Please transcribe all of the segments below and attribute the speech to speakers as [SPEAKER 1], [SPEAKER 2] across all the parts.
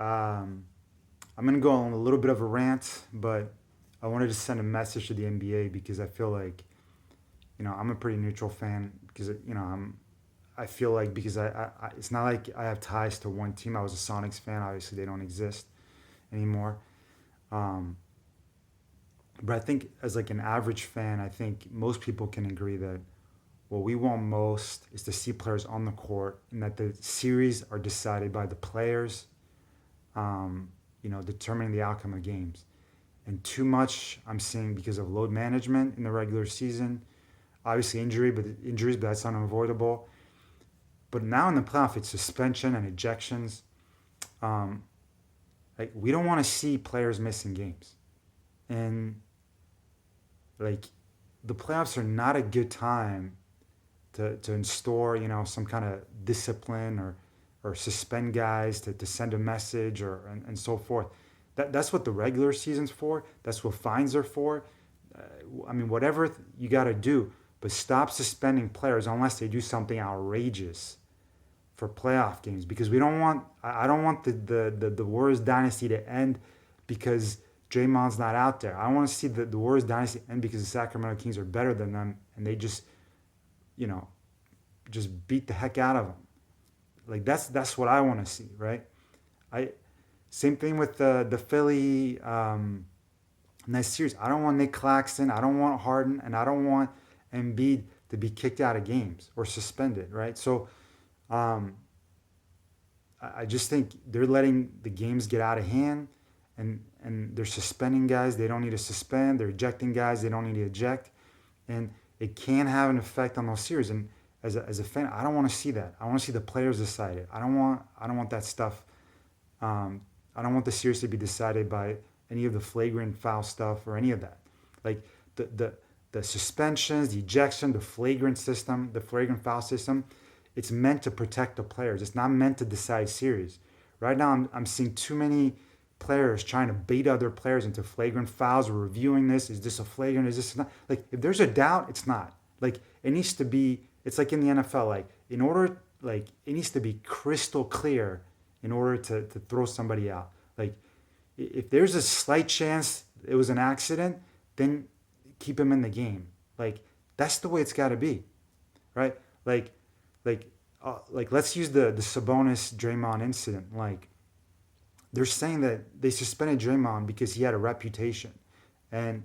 [SPEAKER 1] Um, I'm gonna go on a little bit of a rant, but I wanted to send a message to the NBA because I feel like I'm a pretty neutral fan because I feel like because it's not like I have ties to one team. I was a Sonics fan. Obviously, they don't exist anymore. Um, but I think as like an average fan, I think most people can agree that what we want most is to see players on the court and that the series are decided by the players, determining the outcome of games. And too much I'm seeing because of load management in the regular season. Obviously injuries, but that's unavoidable. But now in the playoff, it's suspension and ejections. Um, like we don't want to see players missing games, and like the playoffs are not a good time to install some kind of discipline or suspend guys to send a message and so forth. That's what the regular season's for. That's what fines are for. Whatever you got to do, but stop suspending players unless they do something outrageous for playoff games because we don't want. I don't want the Warriors dynasty to end because Draymond's not out there. I want to see the Warriors dynasty end because the Sacramento Kings are better than them and they you know just beat the heck out of them. Like that's what I want to see, right? I Same thing with the Philly next series. I don't want Nick Claxton, I don't want Harden, and I don't want Embiid to be kicked out of games or suspended, right? So um, I just think they're letting the games get out of hand, and they're suspending guys they don't need to suspend. They're ejecting guys they don't need to eject, and it can have an effect on those series. And as a fan, I don't want to see that. I want to see the players decide it. I don't want that stuff. I don't want the series to be decided by any of the flagrant foul stuff or any of that. Like the suspensions, the ejection, the flagrant foul system. It's meant to protect the players. It's not meant to decide series. Right now, I'm seeing too many players trying to bait other players into flagrant fouls. We're reviewing this. Is this a flagrant? Is this not? Like, if there's a doubt, it's not. Like, it needs to be, it's like in the NFL, like, it needs to be crystal clear in order to throw somebody out. Like, if there's a slight chance it was an accident, then keep him in the game. Like, that's the way it's got to be, right? Like, like let's use the Sabonis Draymond incident. Like, they're saying that they suspended Draymond because he had a reputation, and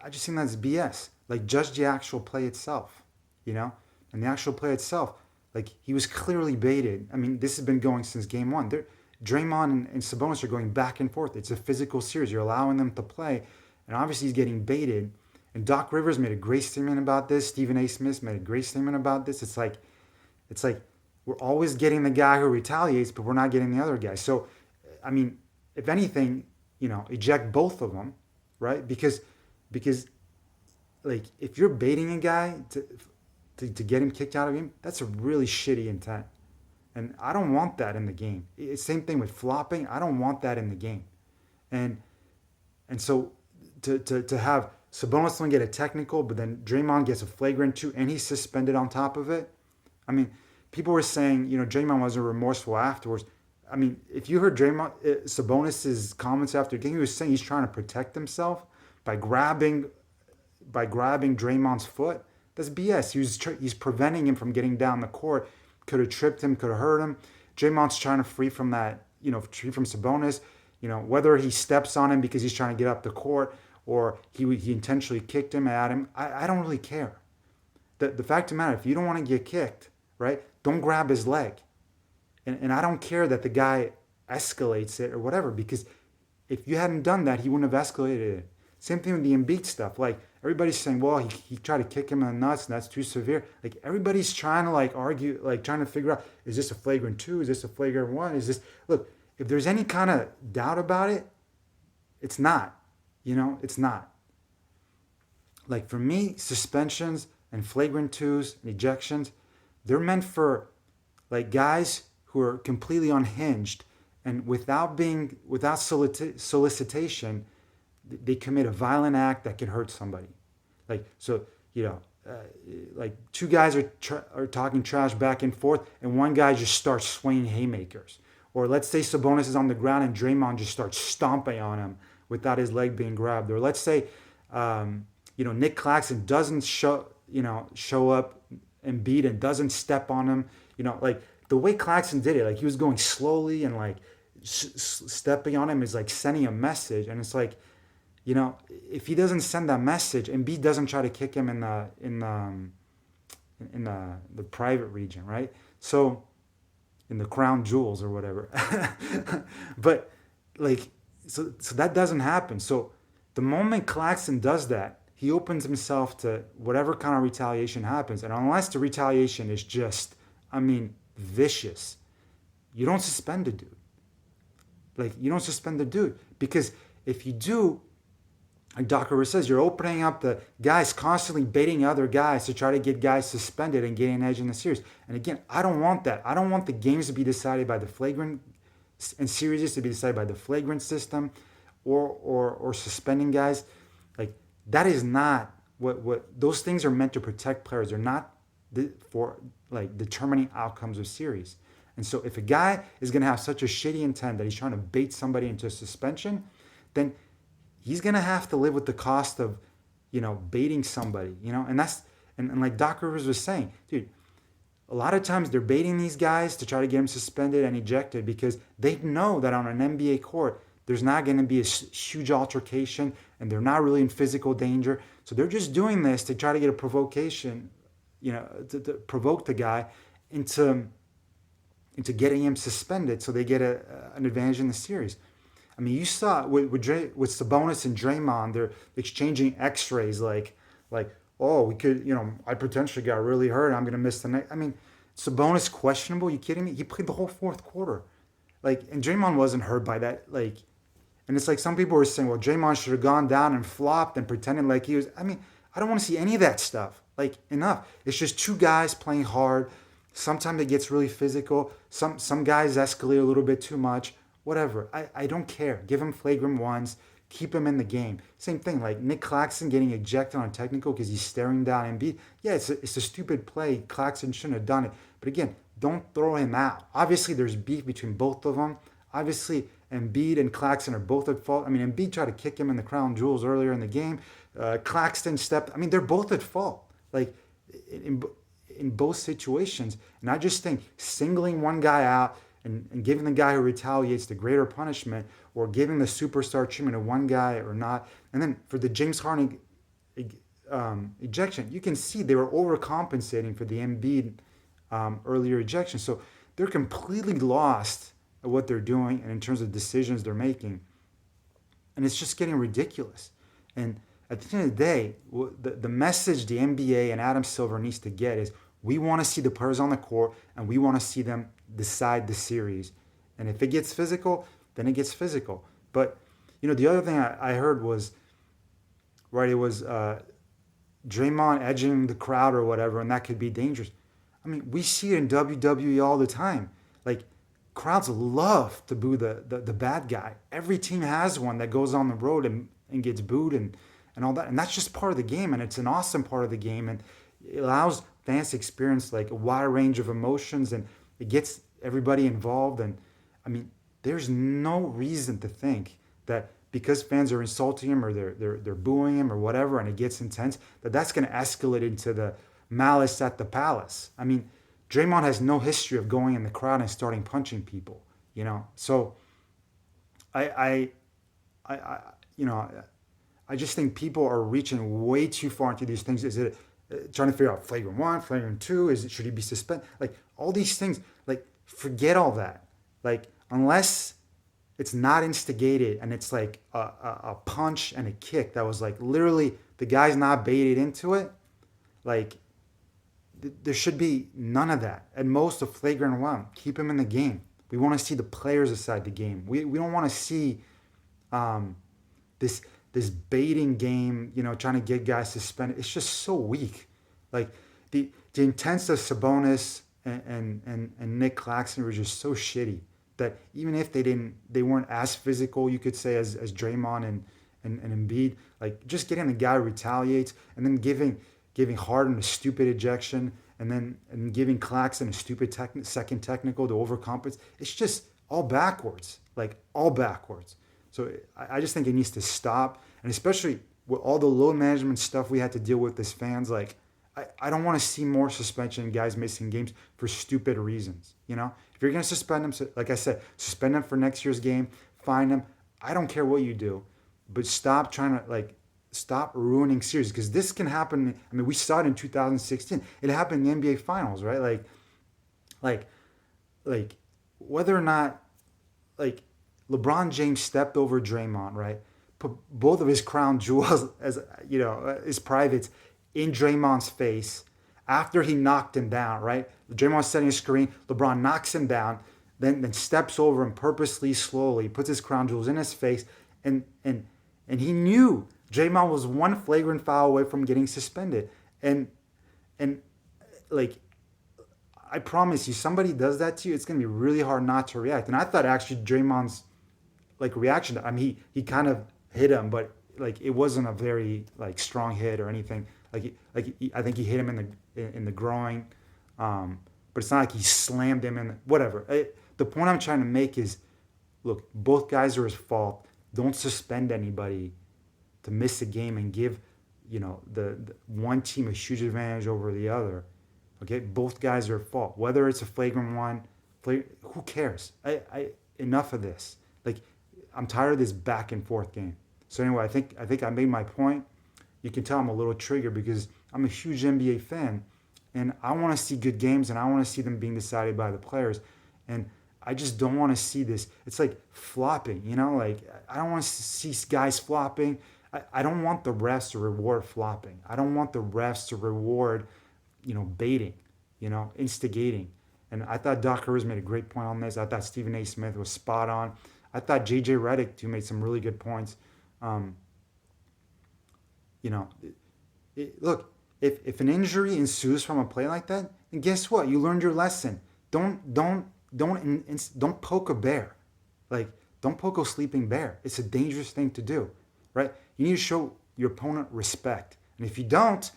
[SPEAKER 1] I just think that's BS. Like, judge the actual play itself, you know, and the actual play itself. Like, he was clearly baited. I mean, this has been going since game one. Draymond and Sabonis are going back and forth. It's a physical series. You're allowing them to play, and obviously he's getting baited. And Doc Rivers made a great statement about this. Stephen A. Smith made a great statement about this. It's like we're always getting the guy who retaliates, but we're not getting the other guy. So, I mean, if anything, eject both of them, right? Because like if you're baiting a guy to get him kicked out of him, that's a really shitty intent. And I don't want that in the game. Same thing with flopping. I don't want that in the game. And so to have Sabonis don't get a technical, but then Draymond gets a flagrant two, and he's suspended on top of it. I mean, people were saying, Draymond wasn't remorseful afterwards. I mean, if you heard Sabonis's comments after the game, he was saying he's trying to protect himself by grabbing Draymond's foot. That's BS. He's preventing him from getting down the court. Could have tripped him, could have hurt him. Draymond's trying to free from that, free from Sabonis. Whether he steps on him because he's trying to get up the court or he intentionally kicked him at him, I don't really care. The fact of the matter, if you don't want to get kicked, right, don't grab his leg. And I don't care that the guy escalates it or whatever, because if you hadn't done that, he wouldn't have escalated it. Same thing with the Embiid stuff. Like, everybody's saying, well, he tried to kick him in the nuts and that's too severe. Like, everybody's trying to argue, trying to figure out, is this a flagrant two? Is this a flagrant one? Look, if there's any kind of doubt about it, it's not. It's not. Like, for me, suspensions and flagrant twos and ejections, they're meant for like guys who are completely unhinged and without solicitation, they commit a violent act that can hurt somebody. Like, so, like two guys are talking trash back and forth, and one guy just starts swinging haymakers, Or let's say Sabonis is on the ground and Draymond just starts stomping on him without his leg being grabbed. Or let's say, Nick Claxton doesn't show up and beat and doesn't step on him. Like the way Claxton did it, like he was going slowly and like stepping on him is like sending a message. And it's like, if he doesn't send that message, and Embiid doesn't try to kick him in the private region, right? So in the crown jewels or whatever. But like, so that doesn't happen. So the moment Claxton does that, he opens himself to whatever kind of retaliation happens. And unless the retaliation is just, vicious, you don't suspend the dude. Like, you don't suspend the dude. Because if you do, like Doc Rivers says, you're opening up the guys constantly baiting other guys to try to get guys suspended and getting an edge in the series. And again, I don't want that. I don't want the games to be decided by the flagrant and series to be decided by the flagrant system or suspending guys. Like, that is not what those things are meant to protect players. They're not for like determining outcomes of series. And so if a guy is going to have such a shitty intent that he's trying to bait somebody into a suspension, then he's going to have to live with the cost of, baiting somebody, and that's, and like Doc Rivers was saying, dude, a lot of times they're baiting these guys to try to get them suspended and ejected because they know that on an NBA court, there's not going to be a huge altercation and they're not really in physical danger. So they're just doing this to try to get a provocation, to provoke the guy into getting him suspended so they get an advantage in the series. I mean, you saw with Sabonis and Draymond, they're exchanging X-rays like, oh, we could, I potentially got really hurt. I'm gonna miss the next. I mean, Sabonis questionable. You kidding me? He played the whole fourth quarter, like, and Draymond wasn't hurt by that. Like, and it's like some people were saying, well, Draymond should have gone down and flopped and pretended like he was. I mean, I don't want to see any of that stuff. Like, enough. It's just two guys playing hard. Sometimes it gets really physical. Some guys escalate a little bit too much. Whatever. I don't care. Give him flagrant ones. Keep him in the game. Same thing, like Nick Claxton getting ejected on technical because he's staring down Embiid. Yeah, it's a stupid play. Claxton shouldn't have done it. But again, don't throw him out. Obviously, there's beef between both of them. Obviously, Embiid and Claxton are both at fault. I mean, Embiid tried to kick him in the crown jewels earlier in the game. Claxton stepped. I mean, they're both at fault. Like, in both situations. And I just think singling one guy out and giving the guy who retaliates the greater punishment, or giving the superstar treatment to one guy or not. And then for the James Harden ejection, you can see they were overcompensating for the Embiid earlier ejection. So they're completely lost at what they're doing and in terms of decisions they're making. And it's just getting ridiculous. And at the end of the day, the message the NBA and Adam Silver needs to get is, we want to see the players on the court and we want to see them decide the series. And if it gets physical, then it gets physical. But, the other thing I heard was, right, it was Draymond edging the crowd or whatever, and that could be dangerous. I mean, we see it in WWE all the time. Like, crowds love to boo the bad guy. Every team has one that goes on the road and gets booed and all that. And that's just part of the game, and it's an awesome part of the game. And it allows fans to experience like a wide range of emotions, and it gets everybody involved. And I mean, there's no reason to think that because fans are insulting him or they're booing him or whatever, and it gets intense, that's going to escalate into the malice at the palace. I mean, Draymond has no history of going in the crowd and starting punching people, So I just think people are reaching way too far into these things. Is it trying to figure out flagrant 1, flagrant 2? Should he be suspended? Like, all these things, like, forget all that. Like, unless it's not instigated and it's like a punch and a kick that was like literally the guy's not baited into it, like, there should be none of that. At most, a flagrant 1. Keep him in the game. We want to see the players decide the game. We don't want to see this baiting game, trying to get guys suspended. It's just so weak. Like, the intents of Sabonis and Nick Claxton were just so shitty that even if they weren't as physical, you could say, as Draymond and Embiid, like, just getting the guy who retaliates and then giving Harden a stupid ejection and giving Claxton a stupid second technical to overcompensate. It's just all backwards, like all backwards. So I just think it needs to stop, and especially with all the load management stuff we had to deal with as fans, like I don't want to see more suspension, guys missing games for stupid reasons. You know, if you're gonna suspend them, like I said, suspend them for next year's game, fine them. I don't care what you do, but stop trying to like stop ruining series because this can happen. I mean, we saw it in 2016. It happened in the NBA Finals, right? Like, like whether or not like LeBron James stepped over Draymond, right? Put both of his crown jewels, as you know, his privates, in Draymond's face after he knocked him down, right? Draymond's setting a screen. LeBron knocks him down, then steps over him purposely, slowly, puts his crown jewels in his face, and and and he knew Draymond was one flagrant foul away from getting suspended, and like I promise you, somebody does that to you, it's gonna be really hard not to react. And I thought actually Draymond's like reaction. I mean, he kind of hit him, but like it wasn't a very like strong hit or anything. I think he hit him in the groin, but it's not like he slammed him in whatever. The point I'm trying to make is, look, both guys are his fault. Don't suspend anybody to miss a game and give the one team a huge advantage over the other. Okay, both guys are at fault. Whether it's a flagrant one, who cares? Enough of this. Like, I'm tired of this back and forth game. So anyway, I think I made my point. You can tell I'm a little triggered because I'm a huge NBA fan, and I want to see good games, and I want to see them being decided by the players, and I just don't want to see this. It's like flopping, Like I don't want to see guys flopping. I don't want the refs to reward flopping. I don't want the refs to reward baiting, instigating. And I thought Doc Rivers made a great point on this. I thought Stephen A. Smith was spot on. I thought J.J. Redick, too, made some really good points. Um, you know, look, if an injury ensues from a play like that, then guess what? You learned your lesson. Don't poke a bear. Like, don't poke a sleeping bear. It's a dangerous thing to do, right? You need to show your opponent respect. And if you don't,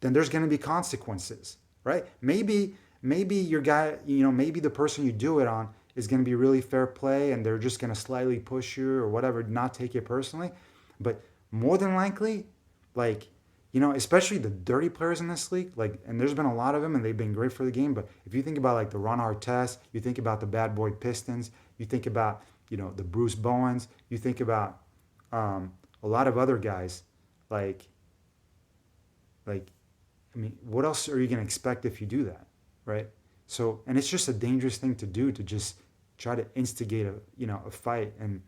[SPEAKER 1] then there's going to be consequences, right? Maybe your guy, maybe the person you do it on is going to be really fair play and they're just going to slightly push you or whatever, not take it personally. But more than likely, like, especially the dirty players in this league, like, and there's been a lot of them and they've been great for the game. But if you think about like the Ron Artest, you think about the Bad Boy Pistons, you think about, the Bruce Bowens, you think about a lot of other guys, like, I mean, what else are you going to expect if you do that, right? So, and it's just a dangerous thing to do, to just try to instigate a fight, and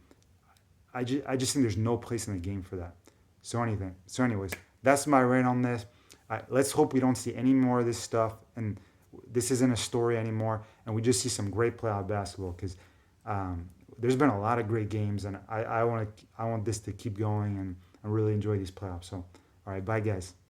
[SPEAKER 1] I just think there's no place in the game for that. So anyways, that's my rant on this. Let's hope we don't see any more of this stuff, and this isn't a story anymore, and we just see some great playoff basketball because there's been a lot of great games, and I want this to keep going and really enjoy these playoffs. So, all right, bye guys.